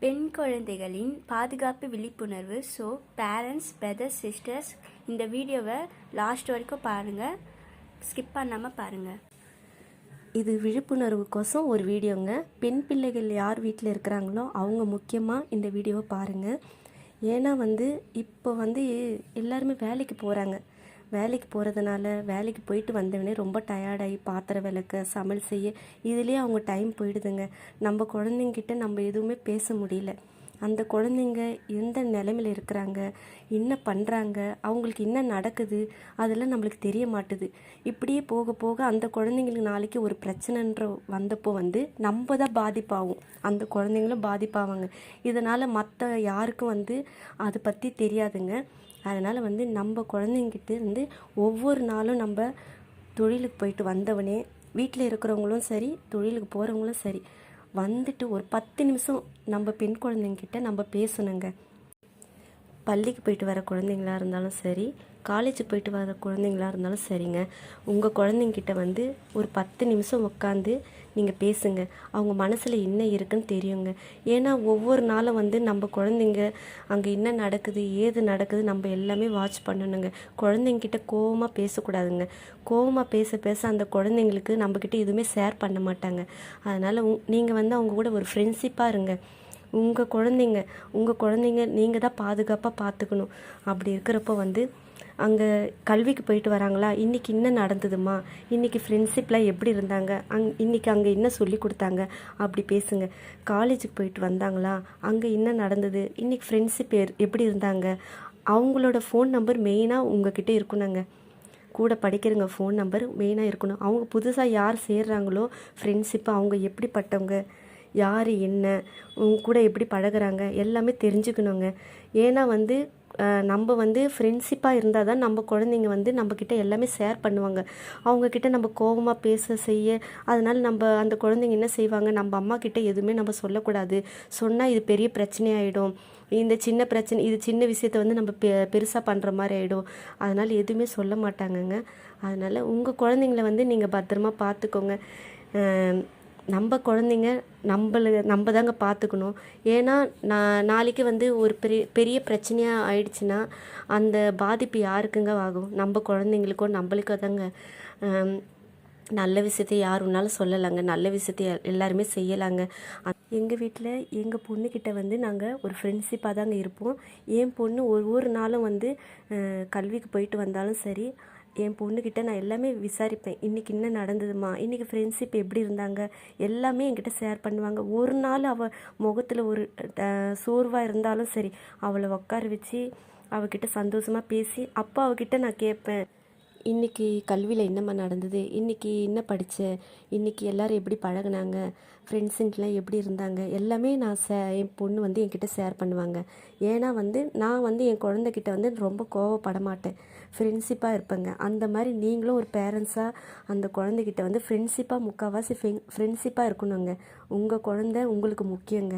பெண் குழந்தைகளின் பாதுகாப்பு விழிப்புணர்வு. ஸோ பேரண்ட்ஸ், பிரதர்ஸ், சிஸ்டர்ஸ் இந்த வீடியோவை லாஸ்ட் வரைக்கும் பாருங்கள், ஸ்கிப் பண்ணாமல் பாருங்கள். இது விழிப்புணர்வுக்கோசம் ஒரு வீடியோங்க. பெண் பிள்ளைகள் யார் வீட்டில் இருக்கிறாங்களோ அவங்க முக்கியமாக இந்த வீடியோவை பாருங்கள். ஏன்னா இப்போ எல்லாருமே வேலைக்கு போகிறாங்க. வேலைக்கு போகிறதுனால வேலைக்கு போயிட்டு வந்தவனே ரொம்ப டயர்டாகி பாத்திரம் விளக்க, சமையல் செய்ய இதுலேயே அவங்க டைம் போயிடுதுங்க. நம்ம குழந்தைங்கிட்ட நம்ம எதுவுமே பேச முடியல. அந்த குழந்தைங்க எந்த நிலைமையில் இருக்கிறாங்க, என்ன பண்ணுறாங்க, அவங்களுக்கு என்ன நடக்குது, அதெல்லாம் நம்மளுக்கு தெரிய மாட்டுது. இப்படியே போக போக அந்த குழந்தைங்களுக்கு நாளைக்கு ஒரு பிரச்சனைன்ற வந்தப்போ நம்ம தான் பாதிப்பாகும், அந்த குழந்தைங்களும் பாதிப்பாவாங்க. இதனால் மற்ற யாருக்கும் அதை பற்றி தெரியாதுங்க. அதனால் நம்ம குழந்தைங்கிட்ட ஒவ்வொரு நாளும் நம்ம தொழிலுக்கு போயிட்டு வந்தவனே, வீட்டில் இருக்கிறவங்களும் சரி, தொழிலுக்கு போகிறவங்களும் சரி, வந்துட்டு ஒரு 10 நிமிஷம் நம்ம பெண் குழந்தைங்கிட்ட நம்ம பேசணுங்க. பள்ளிக்கு போயிட்டு வர குழந்தைங்களா இருந்தாலும் சரி, காலேஜுக்கு போயிட்டு வர குழந்தைங்களா இருந்தாலும் சரிங்க, உங்கள் குழந்தைங்கிட்ட ஒரு 10 நிமிஷம் உட்காந்து நீங்கள் பேசுங்க. அவங்க மனசில் என்ன இருக்குன்னு தெரியுங்க. ஏன்னா ஒவ்வொரு நாளும் நம்ம குழந்தைங்க அங்கே என்ன நடக்குது, ஏது நடக்குது, நம்ம எல்லாமே வாட்ச் பண்ணணுங்க. குழந்தைங்கிட்ட கோவமாக பேசக்கூடாதுங்க. கோவமாக பேச பேச அந்த குழந்தைங்களுக்கு நம்மக்கிட்ட எதுவுமே ஷேர் பண்ண மாட்டாங்க. அதனால் நீங்கள் அவங்க கூட ஒரு ஃப்ரெண்ட்ஷிப்பாக இருங்க. உங்கள் குழந்தைங்க நீங்கள் தான் பாதுகாப்பாக பார்த்துக்கணும். அப்படி இருக்கிறப்போ அங்கே கல்விக்கு போயிட்டு வராங்களா, இன்றைக்கி என்ன நடந்ததுமா, இன்றைக்கி ஃப்ரெண்ட்ஷிப்லாம் எப்படி இருந்தாங்க, இன்றைக்கி அங்கே என்ன சொல்லி கொடுத்தாங்க, அப்படி பேசுங்க. காலேஜுக்கு போயிட்டு வந்தாங்களா, அங்கே என்ன நடந்தது, இன்றைக்கி ஃப்ரெண்ட்ஷிப் எப்படி இருந்தாங்க, அவங்களோட ஃபோன் நம்பர் மெயினாக உங்ககிட்ட இருக்கணுங்க. கூட படிக்கிறவங்க ஃபோன் நம்பர் மெயினாக இருக்கணும். அவங்க புதுசாக யார் சேர்றாங்களோ ஃப்ரெண்ட்ஷிப்பு, அவங்க எப்படிப்பட்டவங்க, யார் என்ன, உங்க கூட எப்படி பழகுறாங்க, எல்லாமே தெரிஞ்சுக்கணுங்க. ஏன்னா நம்ம ஃப்ரெண்ட்ஷிப்பாக இருந்தால் தான் நம்ம குழந்தைங்க நம்மக்கிட்ட எல்லாமே ஷேர் பண்ணுவாங்க. அவங்கக்கிட்ட நம்ம கோபமாக பேச செய்ய, அதனால் அந்த குழந்தைங்க என்ன செய்வாங்க, நம்ம அம்மா கிட்ட எதுவுமே நம்ம சொல்லக்கூடாது, சொன்னால் இது பெரிய பிரச்சனையாயிடும், இந்த சின்ன பிரச்சனை, இது சின்ன விஷயத்த நம்ம பெருசாக பண்ணுற மாதிரி ஆகிடும். அதனால் எதுவுமே சொல்ல மாட்டாங்கங்க. அதனால் உங்கள் குழந்தைங்கள நீங்கள் பத்திரமா பார்த்துக்கோங்க. நம்ம குழந்தைங்க நம்ம தாங்க பார்த்துக்கணும். ஏன்னா நாளைக்கு ஒரு பெரிய பிரச்சனையாக ஆயிடுச்சுன்னா அந்த பாதிப்பு யாருக்குங்க ஆகும், நம்ம குழந்தைங்களுக்கோ நம்மளுக்கோ தாங்க. நல்ல விஷயத்தை யார் ஒன்றாலும் சொல்லலாங்க, நல்ல விஷயத்தை எல்லாருமே செய்யலாங்க. எங்கள் வீட்டில் எங்கள் பொண்ணுக்கிட்ட நாங்கள் ஒரு ஃப்ரெண்ட்ஷிப்பாக தாங்க இருப்போம். என் பொண்ணு ஒவ்வொரு நாளும் கல்விக்கு போயிட்டு வந்தாலும் சரி, என் பொண்ணுக்கிட்ட நான் எல்லாமே விசாரிப்பேன். இன்றைக்கி என்ன நடந்ததுமா, இன்றைக்கி ஃப்ரெண்ட்ஷிப் எப்படி இருந்தாங்க, எல்லாமே என்கிட்ட ஷேர் பண்ணுவாங்க. ஒரு நாள் அவள் முகத்தில் ஒரு சோர்வாக இருந்தாலும் சரி, அவளை உட்கார வச்சு அவகிட்ட சந்தோஷமாக பேசி அப்போ அவகிட்ட நான் கேட்பேன், இன்றைக்கி கல்வியில் என்னம்மா நடந்தது, இன்றைக்கி என்ன படித்த, இன்றைக்கி எல்லோரும் எப்படி பழகினாங்க, ஃப்ரெண்ட்ஸுங்கெலாம் எப்படி இருந்தாங்க, எல்லாமே நான் என் பொண்ணு என்கிட்ட ஷேர் பண்ணுவாங்க. ஏன்னா நான் என் குழந்தைகிட்ட ரொம்ப கோவப்பட மாட்டேன், ஃப்ரெண்ட்ஷிப்பாக இருப்பேங்க. அந்த மாதிரி நீங்களும் ஒரு பேரண்ட்ஸாக அந்த குழந்தைகிட்ட ஃப்ரெண்ட்ஷிப்பாக முக்கால்வாசி ஃப்ரெண்ட்ஷிப்பாக இருக்கணுங்க. உங்கள் குழந்தை உங்களுக்கு முக்கியங்க.